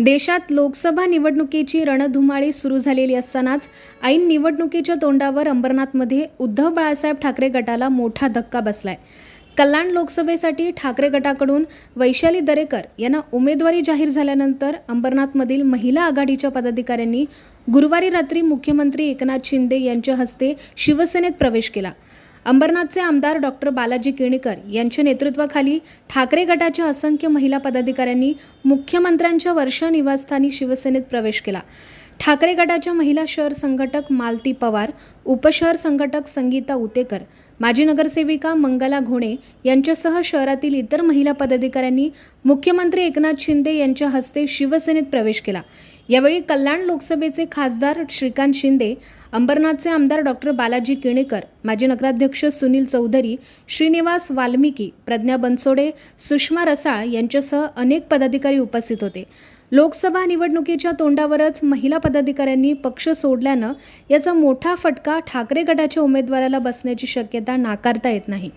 देशात लोकसभा निवडणुकीची रणधुमाळी सुरू झालेली असतानाच ऐन निवडणुकीच्या तोंडावर अंबरनाथमध्ये उद्धव बाळासाहेब ठाकरे गटाला मोठा धक्का बसलाय। कल्याण लोकसभेसाठी ठाकरे गटाकडून वैशाली दरेकर यांना उमेदवारी जाहीर झाल्यानंतर अंबरनाथमधील महिला आघाडीच्या पदाधिकाऱ्यांनी गुरुवारी रात्री मुख्यमंत्री एकनाथ शिंदे यांच्या हस्ते शिवसेनेत प्रवेश केला। अंबरनाथचे आमदार डॉक्टर बालाजी केणीकर यांच्या नेतृत्वाखाली ठाकरे गटाच्या असंख्य महिला पदाधिकाऱ्यांनी मुख्यमंत्र्यांच्या वर्षा निवासस्थानी शिवसेनेत प्रवेश केला। ठाकरे गटाच्या महिला शहर संघटक मालती पवार, उपशहर संघटक संगीता उतेकर, माजी नगरसेविका मंगला घोणे यांच्यासह शहरातील इतर महिला पदाधिकाऱ्यांनी मुख्यमंत्री एकनाथ शिंदे यांच्या हस्ते शिवसेनेत प्रवेश केला। यावेळी कल्याण लोकसभेचे खासदार श्रीकांत शिंदे, अंबरनाथचे आमदार डॉक्टर बालाजी केणीकर, माजी नगराध्यक्ष सुनील चौधरी, श्रीनिवास वाल्मिकी, प्रज्ञा बनसोडे, सुषमा रसाळ यांच्यासह अनेक पदाधिकारी उपस्थित होते। लोकसभा निवडणुकीच्या तोंडावरच महिला पदाधिकाऱ्यांनी पक्ष सोडल्यानं याचा मोठा फटका ठाकरे गटाच्या उमेदवाराला बसण्याची शक्यता नाकारता येत नाही।